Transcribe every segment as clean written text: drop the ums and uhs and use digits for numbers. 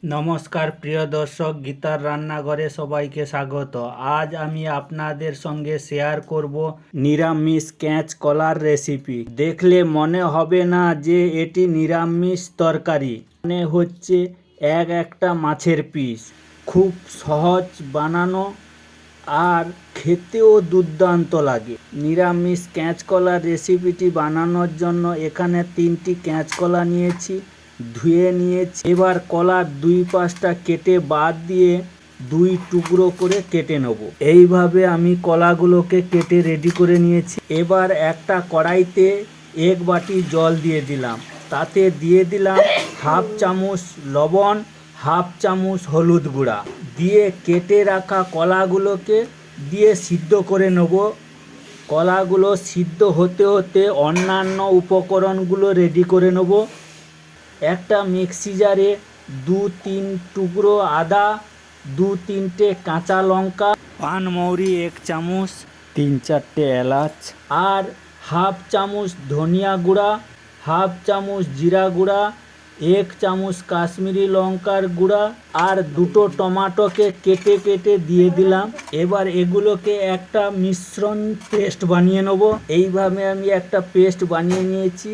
নমস্কার প্রিয় দর্শক, গীতার রান্নাঘরে সবাইকে স্বাগত। আজ আমি আপনাদের সঙ্গে শেয়ার করব নিরামিষ ক্যাঁচ কলার রেসিপি। দেখলে মনে হবে না যে এটি নিরামিষ তরকারি, মনে হচ্ছে একটা মাছের পিস। খুব সহজ বানানো আর খেতেও দুর্দান্ত লাগে। নিরামিষ কাঁচকলার রেসিপিটি বানানোর জন্য এখানে 3টি কাঁচকলা নিয়েছি, ধুয়ে নিয়েছি। এবার কলার 2 পাশটা কেটে বাদ দিয়ে 2 টুকরো করে কেটে নেব। এইভাবে আমি কলাগুলোকে কেটে রেডি করে নিয়েছি। এবার একটা কড়াইতে 1 বাটি জল দিয়ে দিলাম, তাতে দিয়ে দিলাম হাফ চামচ লবণ, হাফ চামচ হলুদ গুঁড়া দিয়ে কেটে রাখা কলাগুলোকে দিয়ে সিদ্ধ করে নেব। কলাগুলো সিদ্ধ হতে হতে অন্যান্য উপকরণগুলো রেডি করে নেব। একটা মিক্সি জারে 2-3 টুকরো আদা, 2-3টে কাঁচা লঙ্কা, পানমৌরি 1 চামচ, 3-4টে এলাচ আর হাফ চামচ ধনিয়া গুঁড়া, হাফ চামচ জিরা গুঁড়া, 1 চামচ কাশ্মীরি লঙ্কার গুঁড়া আর 2টো টমেটোকে কেটে কেটে দিয়ে দিলাম। এবার এগুলোকে একটা মিশ্রণ পেস্ট বানিয়ে নেব। এইভাবে আমি একটা পেস্ট বানিয়ে নিয়েছি,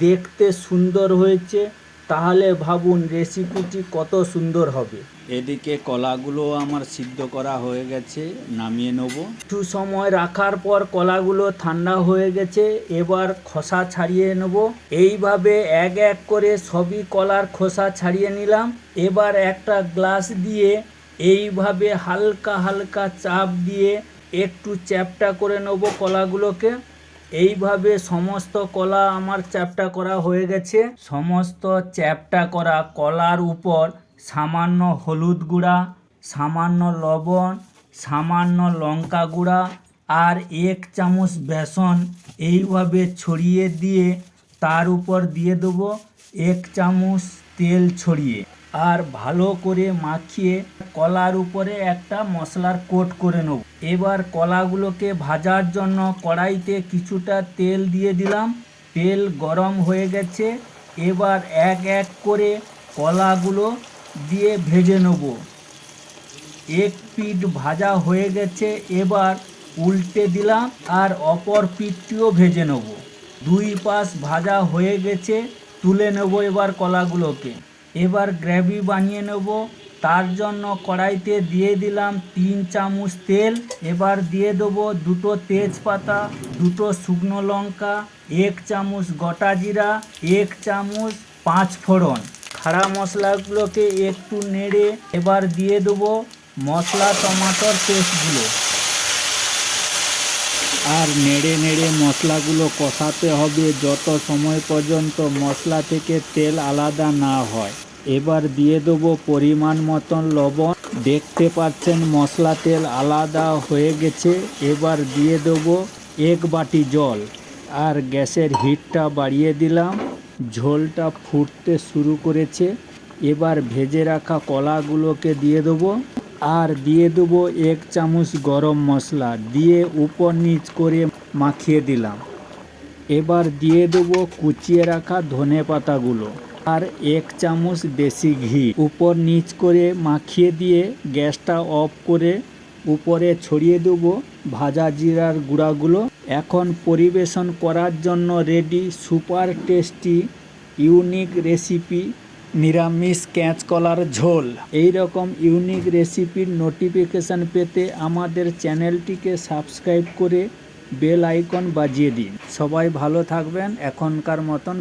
দেখতে সুন্দর হয়েছে। তাহলে ভাবুন রেসিপিটি কত সুন্দর হবে। এদিকে কলাগুলো আমার সিদ্ধ করা হয়ে গেছে, নামিয়ে নেব। কিছু সময় রাখার পর কলাগুলো ঠান্ডা হয়ে গেছে, এবার খোসা ছাড়িয়ে নেব। এইভাবে এক এক করে সবই কলার খোসা ছাড়িয়ে নিলাম। এবার একটা গ্লাস দিয়ে এইভাবে হালকা হালকা চাপ দিয়ে একটু চ্যাপ্টা করে নেব কলাগুলোকে। এইভাবে সমস্ত কলা আমার চ্যাপ্টা করা হয়ে গেছে। সমস্ত চ্যাপ্টা করা কলার উপর সামান্য হলুদ গুঁড়া, সামান্য লবণ, সামান্য লঙ্কা গুঁড়া আর 1 চামচ বেসন এইভাবে ছড়িয়ে দিয়ে তার উপর দিয়ে দেবো 1 চামচ তেল ছড়িয়ে, আর ভালো করে মাখিয়ে কলার উপরে একটা মশলার কোট করে নেব। এবার কলাগুলোকে ভাজার জন্য কড়াইতে কিছুটা তেল দিয়ে দিলাম। তেল গরম হয়ে গেছে, এবার এক এক করে কলাগুলো দিয়ে ভেজে নেব। এক পিঠ ভাজা হয়ে গেছে, এবার উল্টে দিলাম আর অপর পিঠটিও ভেজে নেব। 2 পাশ ভাজা হয়ে গেছে, তুলে নেব এবার কলাগুলোকে। এবার গ্রেভি বানিয়ে নেব। তার জন্য কড়াইতে দিয়ে দিলাম 3 চামচ তেল। এবার দিয়ে দেবো 2টো তেজপাতা, 2টো শুকনো লঙ্কা, 1 চামচ গোটা জিরা, 1 চামচ 5 ফোড়ন। খাড়া মশলাগুলোকে একটু নেড়ে এবার দিয়ে দেবো মশলা টমাটোর পেস্টগুলো, আর নেড়ে নেড়ে মশলাগুলো কষাতে হবে যত সময় পর্যন্ত মশলা থেকে তেল আলাদা না হয়। এবার দিয়ে দেবো পরিমাণ মতন লবণ। দেখতে পাচ্ছেন মশলা তেল আলাদা হয়ে গেছে। এবার দিয়ে দেবো 1 বাটি জল আর গ্যাসের হিটটা বাড়িয়ে দিলাম। ঝোলটা ফুটতে শুরু করেছে। এবার ভেজে রাখা কলাগুলোকে দিয়ে দেবো আর দিয়ে দেবো 1 চামচ গরম মশলা দিয়ে উপর নিচ করে মাখিয়ে দিলাম। এবার দিয়ে দেবো কুচিয়ে রাখা ধনে পাতাগুলো আর 1 চামচ দেশি ঘি উপর নিচ করে মাখিয়ে দিয়ে গ্যাসটা অফ করে উপরে ছড়িয়ে দেবো ভাজা জিরার গুঁড়াগুলো। এখন পরিবেশন করার জন্য ready super tasty unique recipe নিরামিষ কাঁচকলার ঝোল। এই রকম ইউনিক রেসিপির নোটিফিকেশান পেতে আমাদের চ্যানেলটিকে সাবস্ক্রাইব করে বেল আইকন বাজিয়ে দিন। সবাই ভালো থাকবেন। এখনকার মতন